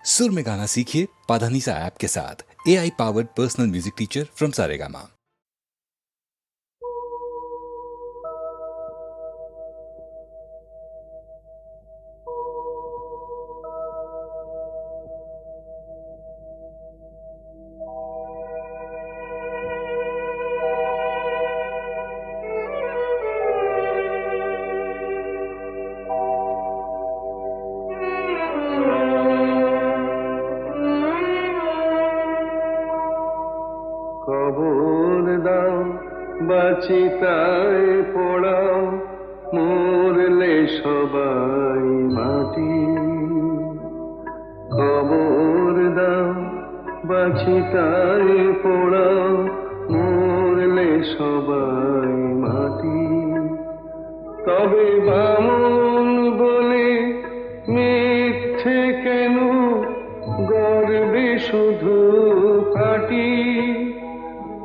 सुर में गाना सीखिए पाधानीसा ऐप के साथ। AI powered personal music teacher from Saregama. খবর দাও বাচিতায় পড়াও মরলে সবাই মাটি। খবর দাও বাচিতায় পড়াও মরলে সবাই মাটি। তবে বামন বলে মিথ্যে কেন গর্বে শুধু ফাটি।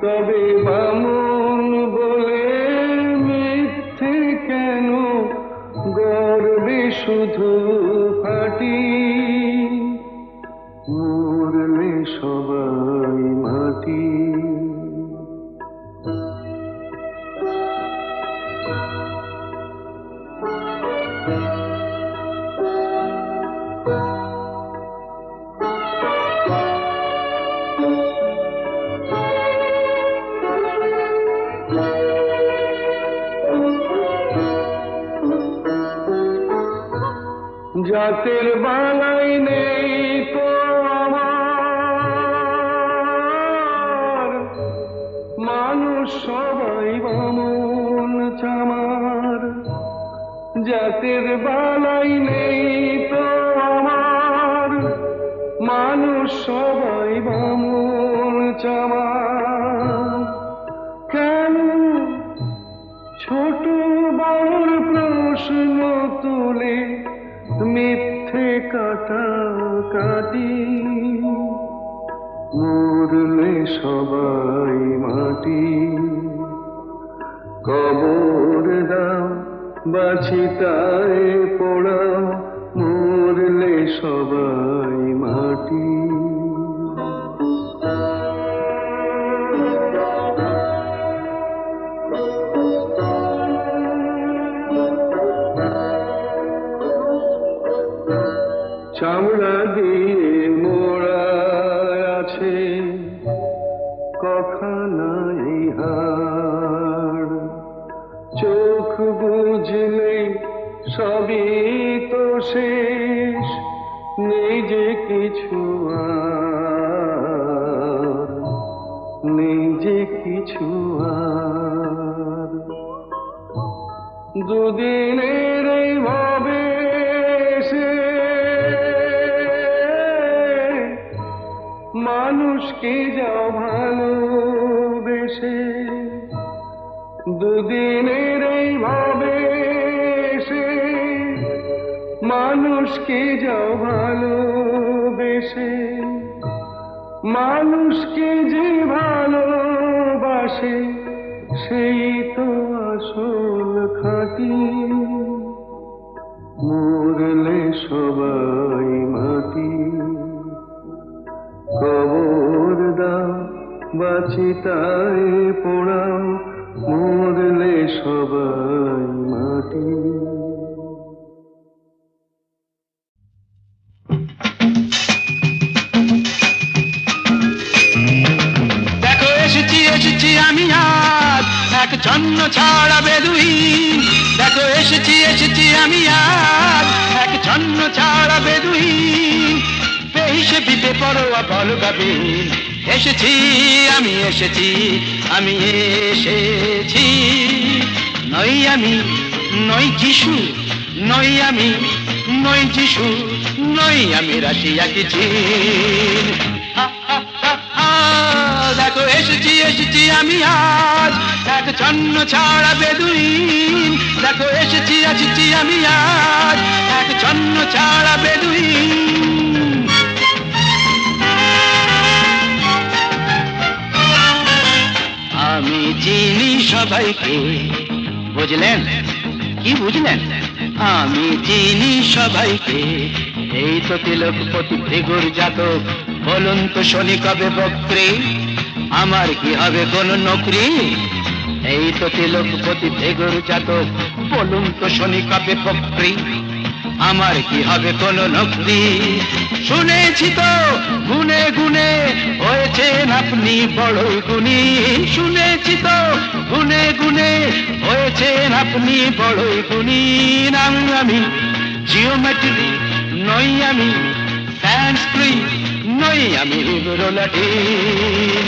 তবে বামন বলে মিথ্যে কেন গর্বে শুধু ফাটি। মরলে সবাই মাটি। জাতের বালাই নেই তো আমার, মানুষ সবাই বামন চামার। জাতের বালাই নেই তো আমার, মানুষ সবাই বামন চামার। কেন ছোট বড় প্রশ্ন তুলে মিথ্যে কাটাকাটি। মরলে সবাই মাটি। কবর দাও বাচিতায় পোড়াও মরলে সবাই মাটি। চামড়া দিয়ে মোড়া আছে কখানাই হাড়। চোখ বুঝলে সবই তো শেষ, নেই যে কিছু আর, নেই যে কিছু আর। দুদিনের এই ভাবে মানুষকে যাও ভালোবেসে। দুদিনের এই ভাবে মানুষকে যাও ভালোবেসে। মানুষকে যে ভালোবাসে সেই তো আসল খাঁটি। মরলে সবাই মাটি। খবর দাও বাচিতায় পোড়াও মরলে সবাই মাটি। দেখো এসেছি এসেছি আমি আজ এক ছন্ন ছাড়া বেদুইন। দেখো এসেছি এসেছি আমি আজ এক ছন্ন ছাড়া বেদুইন। বেহিসে বিপে পড়োয়া বল গাবে। এসেছি আমি এসেছি আমি এসেছি। নই আমি নই যিশু, নই আমি নই যিশু, নই আমি রাশিয়া কি চীন। দেখো এসেছি এসেছি আমি আজ এক ছন্ন ছাড়া বেদুইন। দেখো এসেছি এসেছি আমি আজ এক ছন্ন ছাড়া বেদুইন। আমি চিনি সবাইকে, বুঝলেন কি বুঝলেন? আমি চিনি সবাইকে, এই তো তিলকপতি ভৃগুর জাতক, বলুন তো শনি কবে বক্রি, আমার কি হবে কোন নকরি? এই তো তিলকপতি ভৃগুর জাতক, বলুন তো শনি কবে বক্রি, আমার কি হবে কোন নকরি? শুনেছি তো গুনে গুনে হয়েছেন আপনি বড়ই গুণী, শুনেছি তো গুনে গুনে হয়েছেন আপনি বড়ই গুণী। নাম আমি জিওমেট্রি নই, আমি সংস্কৃত নই, আমি রোলাটিন।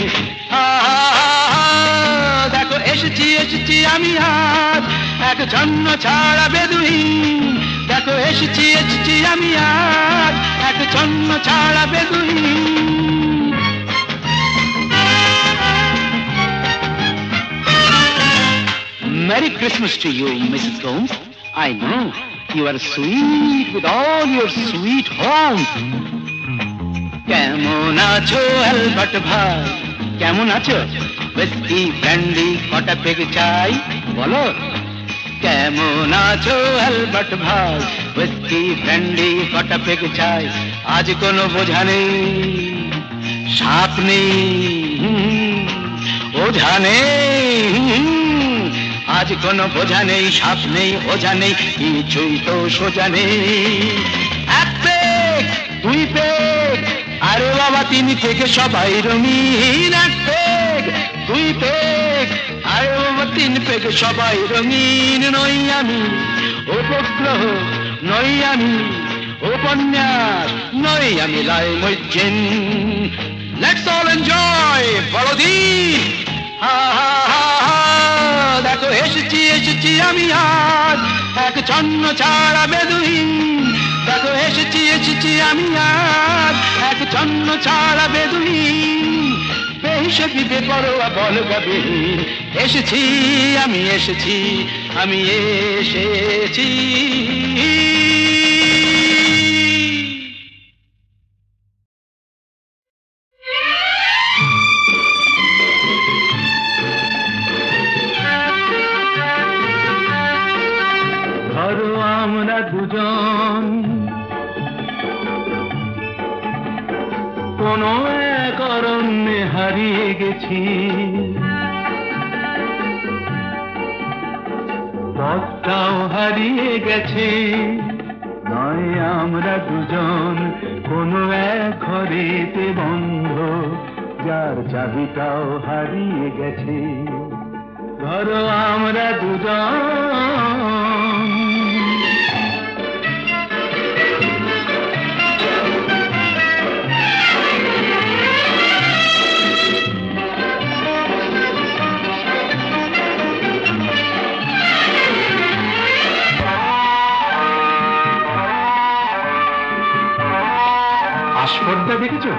দেখো এসেছি এসেছি আমি আজ এক জন্ম ছাড়া বেদুইন, দেখো এসেছি এসেছি আমি আজ এক জন্ম ছাড়া বেদুইন। Merry Christmas to you, Mrs. Gomes. I know you are sweet with all your sweet home. কেমন আছো অ্যালবার্ট ভাই, কেমন আছো? হুইস্কি ব্র্যান্ডি কটা পেগ চাই বলো? কেমন আছো অ্যালবার্ট ভাই, হুইস্কি ব্র্যান্ডি কটা পেগ চাই? আজ কোনো বোঝা নেই, সাপ নেই, ওঝা নেই, আজ কোনো বোঝা নেই, সাপ নেই, ওঝা নেই, কিছুই তো সোজা নেই। এক পেগ, দুই পেগ, আরে বাবা তিন পেগে সবাই রঙিন। এক পেগ, দুই পেগ, আরে বাবা তিন পেগে সবাই রঙিন। নই আমি উপগ্রহ, নই আমি উপন্যাস, নই আমি লাইমুজ্জিন। লেটস অল এনজয় বড়দিন। হা হা হা হা, দেখো এসেছি এসেছি আমি আজ এক জন্ম ছাড়া বেদুইন, দেখো এসেছি এসেছি আমি আজ এক জন্ম ছাড়া বেদুইন। বেহিসেবি বেপরোয়া বলগাবিহীন, এসেছি আমি এসেছি আমি এসেছি। ধরো আমরা দুজন কোন এক অরণ্যে হারিয়ে গেছি, পথটাও হারিয়ে গেছে। নয় আমরা দুজন কোন এক ঘরেতে বন্ধ, যার চাবিটাও হারিয়ে গেছে। ধরো আমরা দুজন আস্পর্ধা দেখেছো?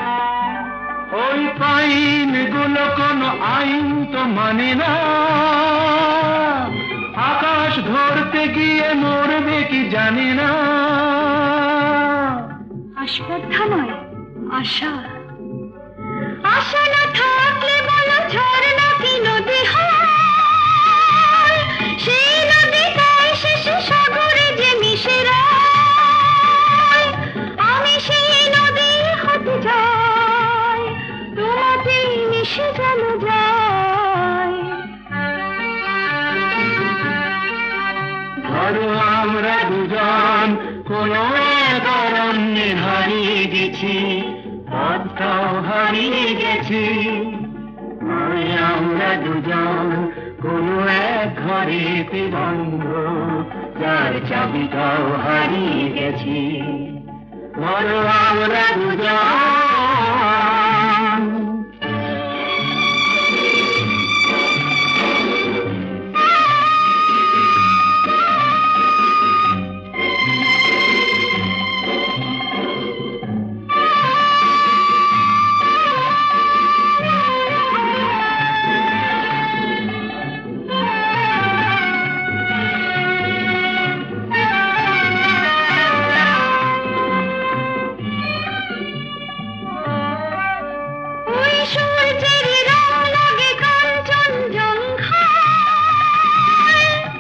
ওই পাইন গুলো কোনো আইন তো মানে না, আকাশ ধরতে গিয়ে মরবে কি জানি না। আস্পর্ধা নয়, আশা। আশা না থাকলে বলো ঝর্ণা কি নদী হয়? সেই নদীটাই শেষে সাগরে যে মিশে রয়। আমি সেই নদী হতে যাই, তোমাতে মিশে যেন যাই। ধরো আমরা দুজন কোন এক অরণ্যে হারিয়ে গেছি, পথটাও হারিয়ে গেছি। নয় আমরা দুজন কোন এক ঘরেতে বন্ধ, যার চাবিটাও হারিয়ে গেছি। ধরো আমরা দুজন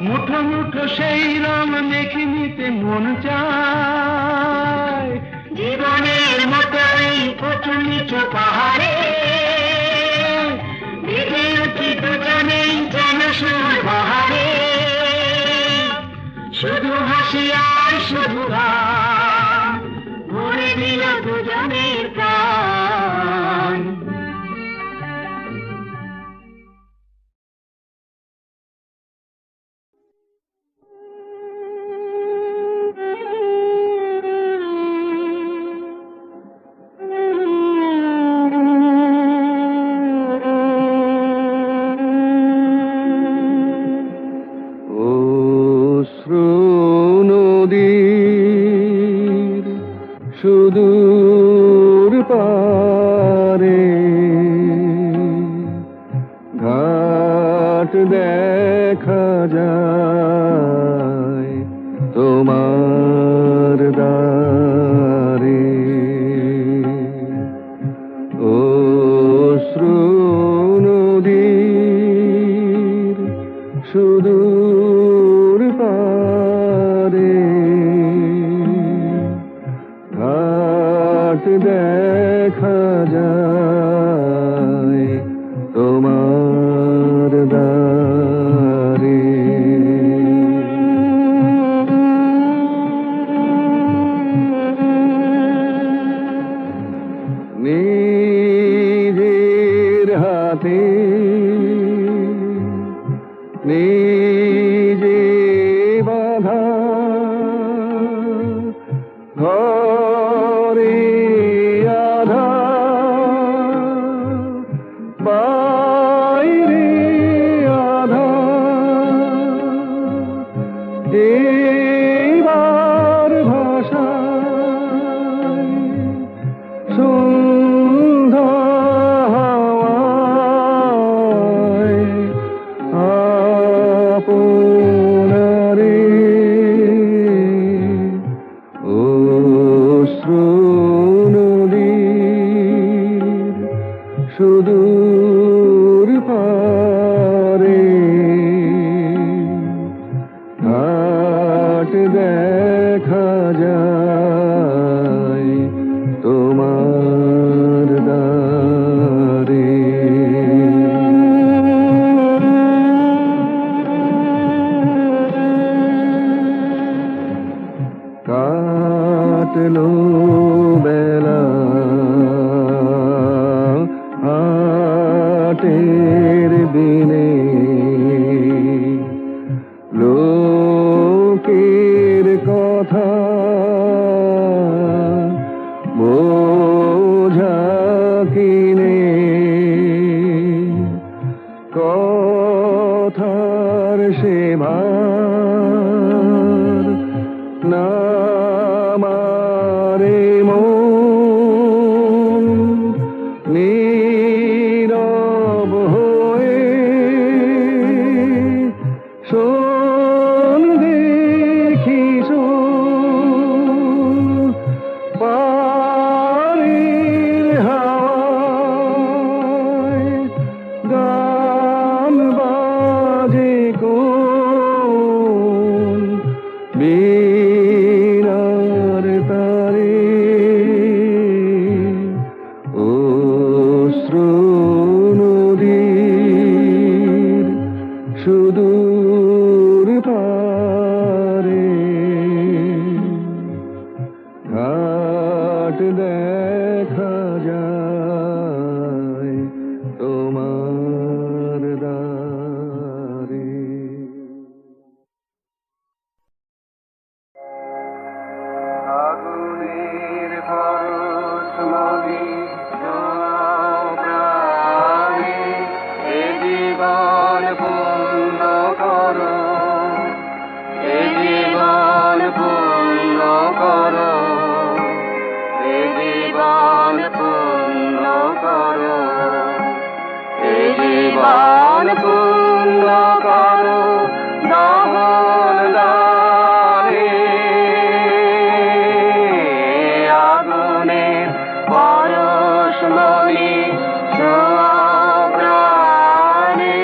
মুঠো মুঠো সেই রং মেখে নিতে মন চায়। জীবনের মতো এই উঁচু নিচু পাহাড়ে বেঁধে উঠি দুজনেই যেন সুর বাহারে, শুধু হাসি আর শুধু গান ভরে দিল দুজনের প্রাণ। সুদূর পারে ঘাট দেখা যায় তোমার দ্বারে, অশ্রু নদীর সুদূর পারে ঘাট দেখা যায় তোমার দ্বারে। নিজের হাতে নিজে বাঁধা ঘরে আধা বাইরে আধা, এবার ভাষায় সন্ধ্যা হাওয়ায় আপনারে, অশ্রু নদীর সুদূর পারে ঘাট দেখা যায় তোমার দ্বারে। কাটলো বেলা হাটের দিনে, লোকের কথা বোঝা কিনে, কথার সেবার না মারে মন, নীরব হয়ে শোন দেখি পারের হাওয়ায় গান বাজে কোন বীণার তারে, অশ্রু নদীর সুদূর পারে ঘাট দেখা যায় তোমার দ্বারে। আগুনের পরশ মনে প্রাণে এ জীবন পূর্ণ করো, এ জীবন পূর্ণ করো, এ জীবন পূর্ণ করো, এ জীবন পূর্ণ করো দহন দানে, আগুনের পরশ মনে প্রাণে।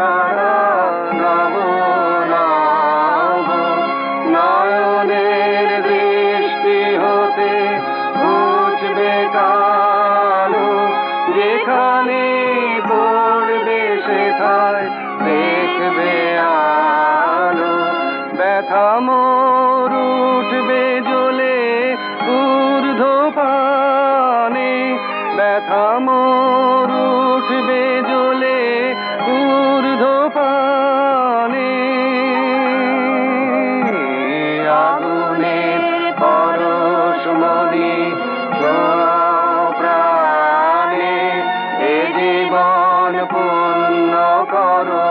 কারা নব নব নয়নের দৃষ্টি হতে ঘুচবে কালো যেখানে পড়বে সেথায় দেখবে আলো ব্যথা মোর উঠবে জ্বলে ঊর্ধ্বপানে ব্যথা মোর উঠবে জ্বলে ঊর্ধ্বপানে আগুনের পরশমণি ছোঁয়াও প্রাণে এ জীবন পূর্ণ করো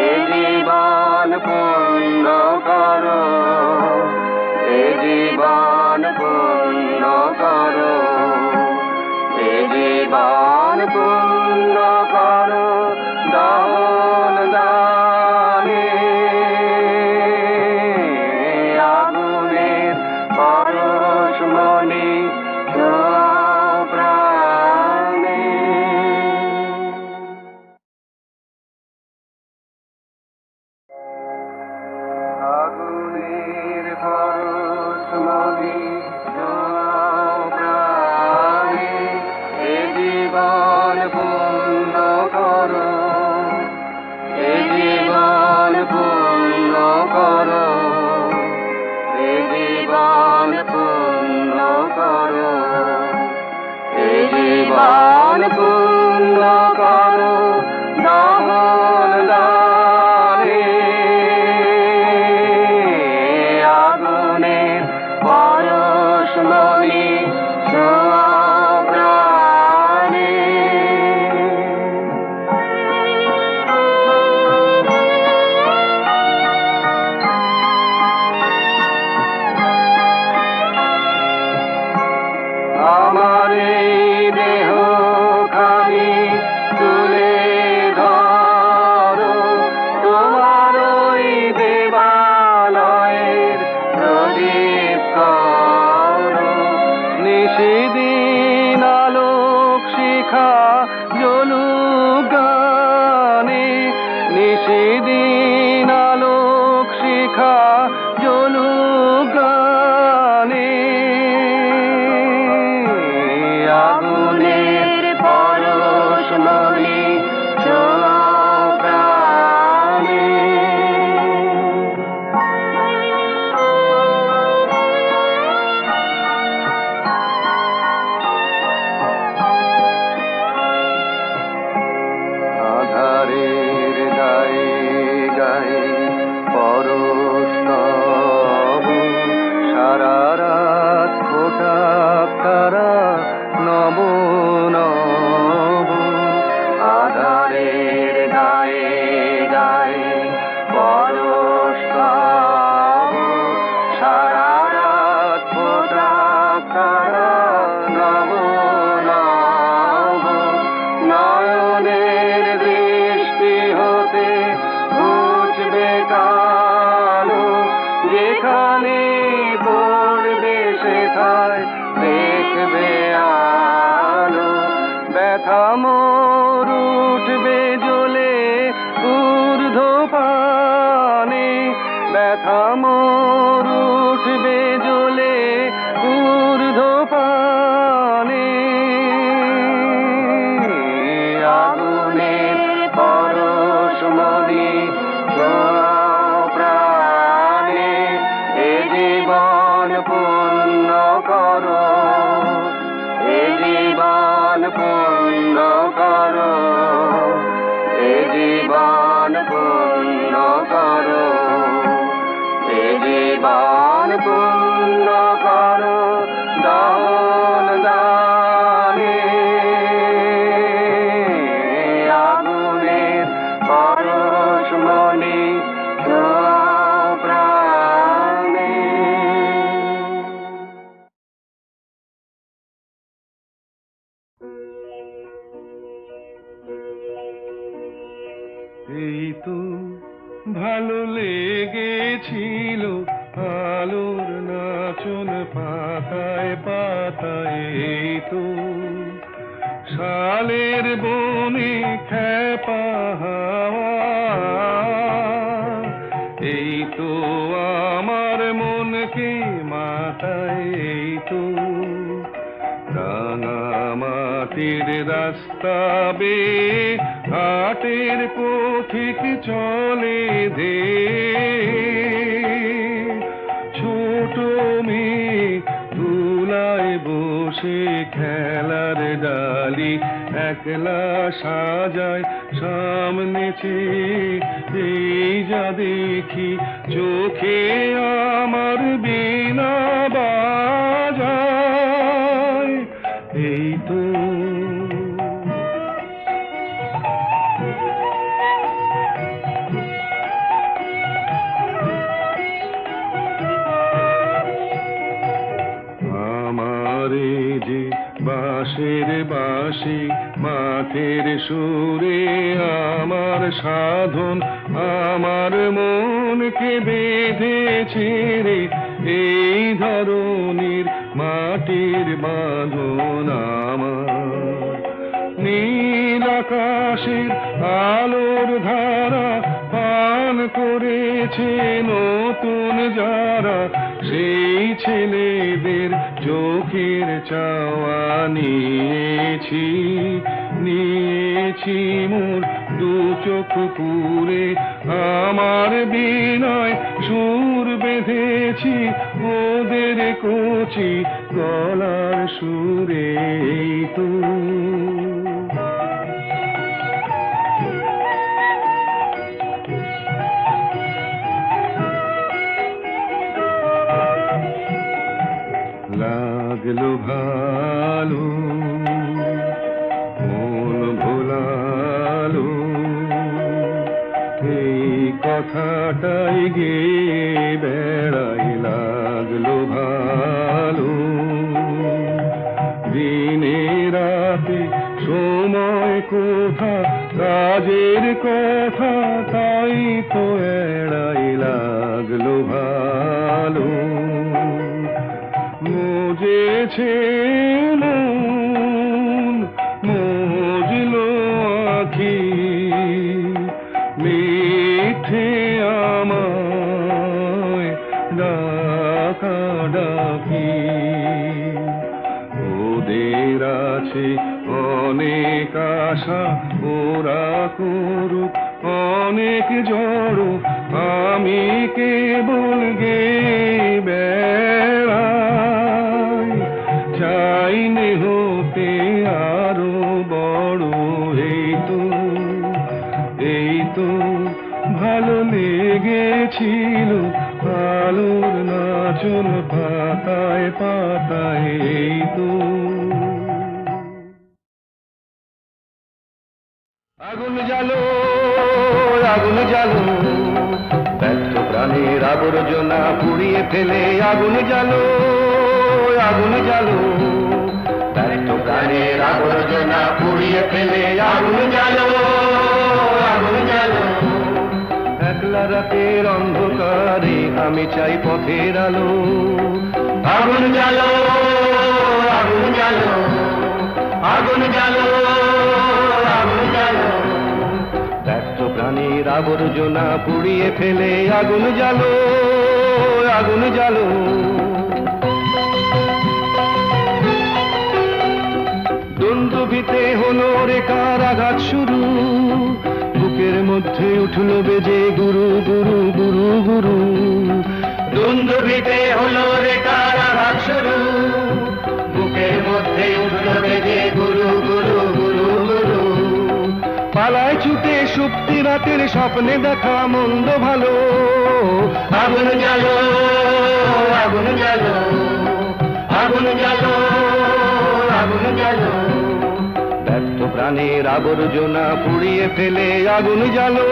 এ জীবন পূর্ণ করো এ জীবন পূর্ণ করো এ জীবন পূর্ণ করো দান দানে আগুনের পরশমণি ছোঁয়াও প্রাণে আগুনের পরশমণি ছোঁয়াও প্রাণে এ জীবন পূর্ণ করো এ জীবন পূর্ণ করো এ জীবন পূর্ণ করো এ জীবন পূর্ণ করো দান দানে আগুনের পরশমণি ছোঁয়াও প্রাণে আমার এই দেহ খানি তুলে ধরো তোমার ওই দেবালয়ের প্রদীপ করো নিশিদিন আলোক শিখা জ্বলুক গানে নিশিদিন আলোক শিখা জ্বলুক গানে আগুনের পরশমণি ছোঁয়াও প্রাণে আধারের গায়ে গায়ে পরশ তব সারা রাত ফোটা তারা নব নব আধারের গায়ে গায়ে পরশ তব সারা রাত ফোটা তারা নব নব নয়নের দৃষ্টি হতে ঘুচবে কালো যেখানে পড়বে সেথায় দেখবে আলো ব্যথা মোর উঠবে জ্বলে ঊর্ধ্বপানে ব্যথা মোর উঠবে জ্বলে ঊর্ধ্বপানে আগুনের পরশমণি ছোঁয়াও প্রাণে এ জীবন পূর্ণ করো এ জীবন পূর্ণ করো এ জীবন পূর্ণ করো এ জীবন পূর্ণ করো দান দানে আগুনের পরশমণি ছোঁয়াও প্রাণে এই তো ভালো লেগেছিল আলোর নাচন পাতায় পাতায় এই তো শালের বনে খ্যাপা রাস্তা বেয়ে হাটের পথিক চলে দে ছোট মেয়ে ধুলায় বসে খেলার ডালি একলা সাজায় সামনে চেয়ে এই যা দেখি চোখে আমার বিনা বাজায় এই তো আমারে যে বাঁশের বাঁশি মাঠের সুরে আমার সাধন আমার মনকে বেঁধেছে রে এই ধরনের মাটির বাঁধন আমার নীল আকাশের আলোর ধারা পান করেছে নতুন যারা সেই ছেলেদের চোখের চাওয়া নিয়েছি মোর দু চোখ পুরে আমার বিনয় সুর বেঁধেছি ওদের কচি গলার সুরে তো লাগলো ভালো মন ভোলালো এই কথাটাই গে বেড়াই লাগলো ভালো দিনে রাতে সময় কোথা কাজের কথা তাই তো এড়াই লাগলো ভালো মজেছে মন মজলো আখি মিঠে আমায় ডাকা ডাকি ওদের আছে অনেক আশা ওরা করুক অনেক জড়ো আমি কেবল গে বেড়াই চাইনে হতে আরো বড় এই তো ভালো লেগেছিল আলোর নাচন পাতায় পাতায় এই তো আগুন জ্বালো ব্যর্থ প্রাণের আবর্জনা পুড়িয়ে ফেলে আগুন জ্বালো ব্যর্থ প্রাণের আবর্জনা পুড়িয়ে ফেলে আগুন জ্বালো একলা রাতের অন্ধকারে আমি চাই পথের আলো আগুন জ্বালো ব্যর্থ প্রাণীর আবর্জনা পুড়িয়ে ফেলে আগুন জ্বালো দ্বন্দ্বভিতে হলো রেখার আঘাত শুরু বুকের মধ্যে উঠল বেজে গুরু গুরু গুরু গুরু দ্বন্দ্বভিতে হলো রেখার আঘাত শুরু বুকের মধ্যে উঠল বেজে গুরু গুরু গুরু গুরু পালায় ছুটে সুপ্তি রাতের স্বপ্নে দেখা মন্দ ভালো আগুন জ্বালো ব্যর্থ প্রাণের আবর্জনা পুড়িয়ে ফেলে আগুন জ্বালো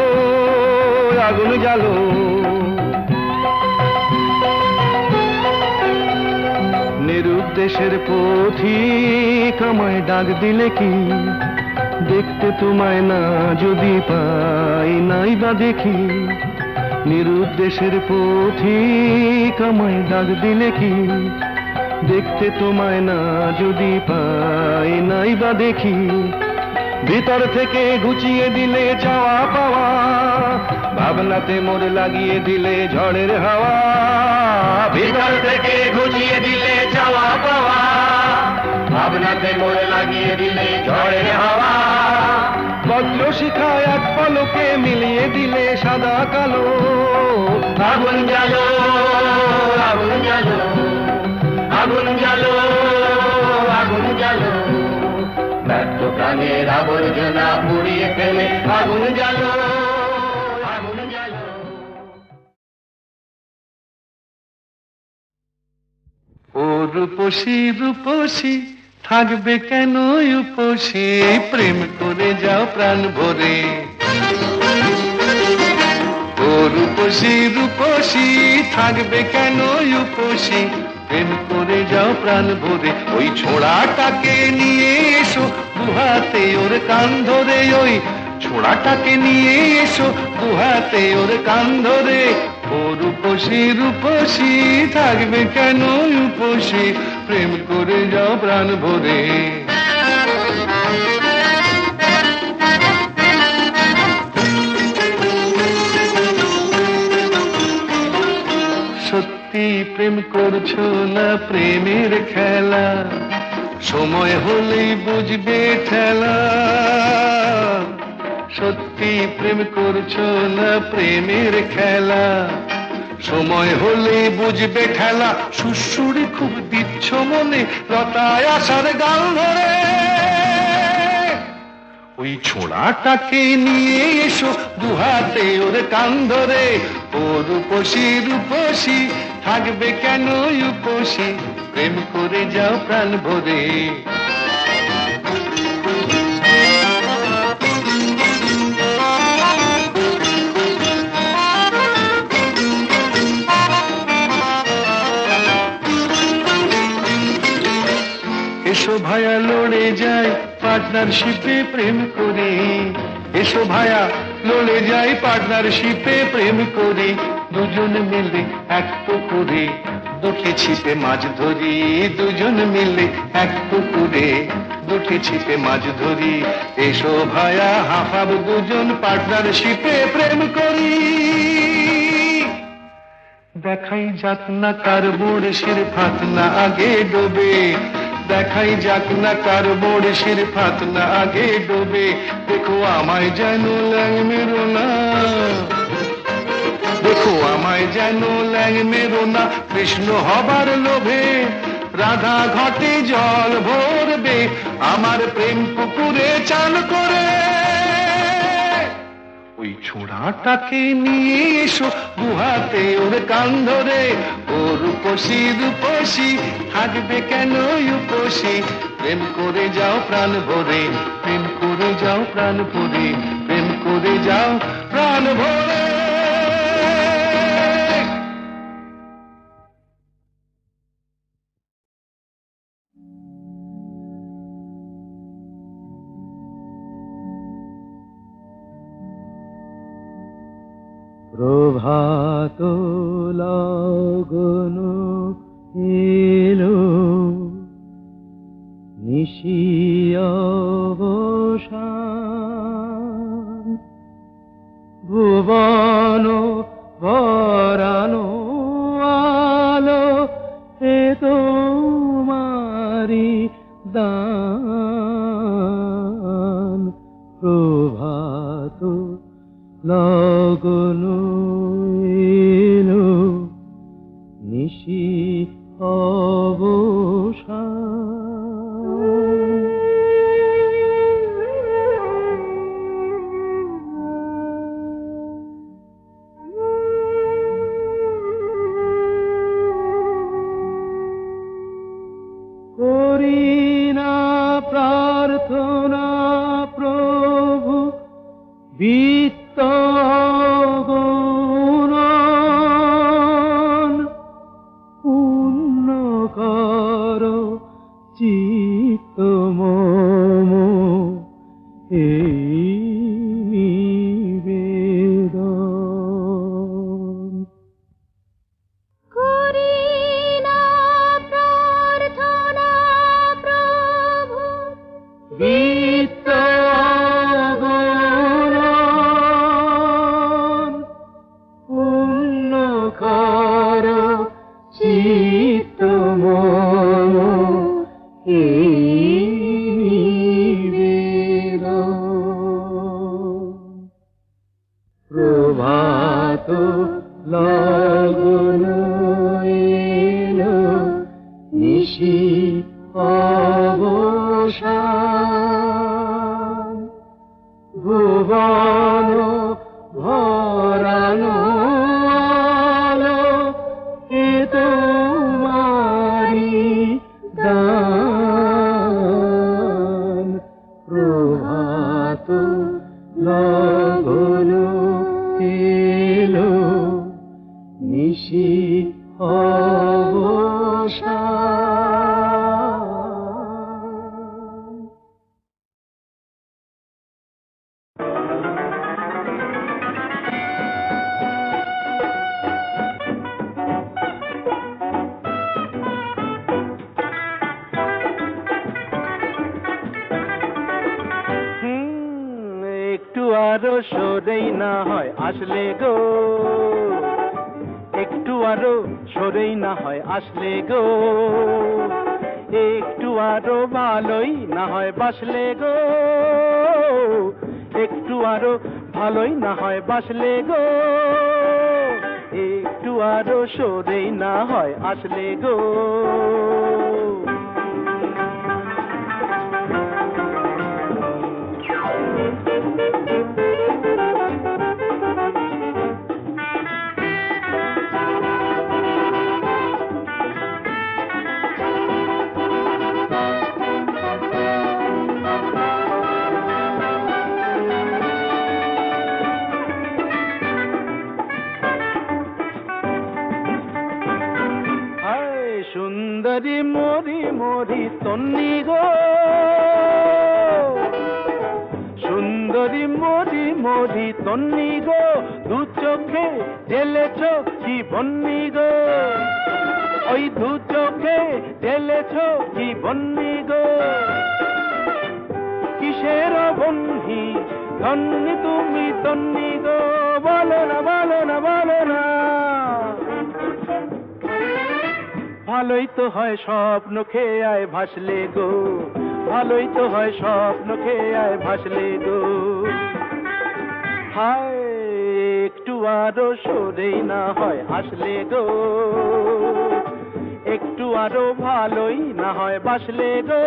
নিরুদ্দেশের পথিক আমায় ডাক দিলে কি দেখতে তোমায় না যদি পাই নাই বা দেখি নিরুদ্দেশের পথিক আমায় ডাক দিলে কি দেখতে তোমায় না যদি পাই নাই বা দেখি ভিতর থেকে ঘুচিয়ে দিলে চাওয়া পাওয়া ভাবনাতে মোর লাগিয়ে দিলে ঝড়ের হাওয়া ভিতর থেকে ঘুচিয়ে দিলে চাওয়া পাওয়া ভাবনাতে মোড় লাগিয়ে দিলে ঝড়ের হাওয়া, বজ্র শিখা এক পলকে মিলিয়ে দিলে সাদা কালো। আগুন জ্বালো, আগুন জ্বালো, আগুন জ্বালো, আগুন জ্বালো, ব্যর্থ প্রাণের আবর্জনা পুড়িয়ে ফেলে আগুন জ্বালো, আগুন জ্বালো। ও রূপসী রূপসী থাকবে কেন উপসী, প্রেম করে যাও প্রাণ ভরে। ও রূপসী রূপসী থাকবে কেন উপসী, প্রেম করে যাও প্রাণ ভরে। ওই ছোড়াটাকে নিয়ে এসো দুহাতে ওর কান ধরে, ওই ছোড়াটাকে নিয়ে এসো দুহাতে ওর কান ধরে। ও রূপসী রূপসী থাকবে কেন উপসী, প্রেম করে যাও প্রাণ ভরে। সত্যি প্রেম করছো না প্রেমের খেলা, সময় হলেই বুঝবে ঠেলা। সত্যি প্রেম করছো না প্রেমের খেলা, সময় হলেই বুঝবে ঠেলা। সুড়সুড়ি খুব দিচ্ছ মনে লতায় আসার গাল ধরে, ওই ছোড়াটাকে নিয়ে এসো দুহাতে ওর কান ধরে। ও রূপসী রূপসী থাকবে কেন উপসী, প্রেম করে যাও প্রাণ ভরে। এসো ভায়া লড়ে যায় পার্টনারশিপে প্রেম করে, এসো ভায়া লড়ে যায় পার্টনারশিপে প্রেম করে। দুজন মিলে এক পুকুরে দুটি ছিপে মাছ ধরি, দুজন মিলে এক পুকুরে দুটি ছিপে মাছ ধরি। এসো ভায়া হাফাব দুজন পার্টনারশিপে প্রেম করি। দেখাই যাক না কার বড়শির ফাত না আগে ডোবে, দেখাই যাক না কার বড়শির ফাত না আগে ডোবে। দেখো আমায় যেন ল্যাং মেরো না, দেখো আমায় যেন ল্যাং মেরো না। কৃষ্ণ হবার লোভে রাধা ঘটে জল ভরবে, আমার প্রেম পুকুরে চান করে। ওই ছোড়াটাকে নিয়ে এসো দুহাতে ওর কান ধরে। ও রূপসী রূপসী থাকবে কেন উপসী, প্রেম করে যাও প্রাণ ভরে, প্রেম করে যাও প্রাণ ভরে, প্রেম করে যাও প্রাণ ভরে। প্রভাত লগন এলো, নিশি অবসান, ভুবন ভরানো আলো এ তোমারি দান। প্রভাত লগন এলো, নিশি অবসান। করি না প্রার্থনা প্রভু বিত্ত গুণন, পূর্ণ কর চিত্ত মম এই নিবেদন। করি না প্রার্থনা প্রভু বিত্ত গুণন, প্রভাত লগন এলো, নিশি অবসান, ভুবন ভরানো আলো, এ তোমারি দান। প্রভাত লগন এলো, নিশি অবসান। একটু আরো সরেই না হয় আসলে গো, একটু আরো সরেই না হয় আসলে গো, একটু আরো ভালোই না হয় বাসলে গো, একটু আরো ভালোই না হয় বাসলে গো, একটু আরো সরেই না হয় আসলে গো। সুন্দরী মরি মরি তন্নি গো, সুন্দরী মরি মরি তন্নি গো, দু চোখে ঢেলেছ কি বন্নি গো, ওই দু চোখে ঢেলেছ কি বন্নি গো, কিসের বন্ধি ধন্যি তুমি তন্নি গো, বলো না বলো না বলো না। ভালোই তো হয় স্বপ্ন খেয়ে আয় ভাসলে গো, ভালোই তো হয় স্বপ্ন খেয়ে আয় ভাসলে গো। হায় একটু আরো সরেই না হয় আসলে গো, একটু আরো ভালোই না হয় বাসলে গো।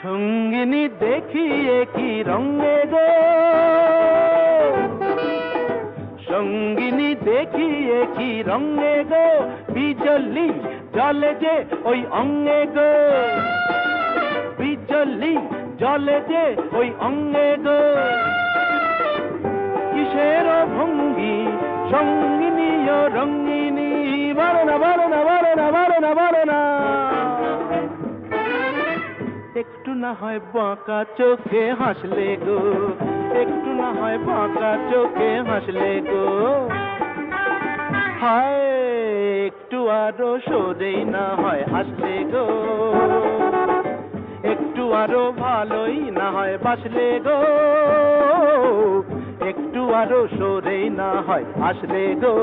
সঙ্গিনী দেখিয়ে কি রঙে গো, সঙ্গিনী দেখিয়ে কি রঙে গো, বিজলি জলে যে ওই অঙ্গে গো, বিজলি জলে যে ওই অঙ্গে গো, কিসের ভঙ্গি সঙ্গিনী ও রঙ্গিনী, বলো না বলো না বলো না বলো না বলো না। একটু না হয় বাঁকা চোখে হাসলে গো, একটু না হয় বাঁকা চোখে হাসলে গো। হায় একটু আরো সরেই না হয় আসলে গো, একটু আরো ভালোই না হয় বাসলে গো, একটু আরো সরেই না হয় আসলে গো।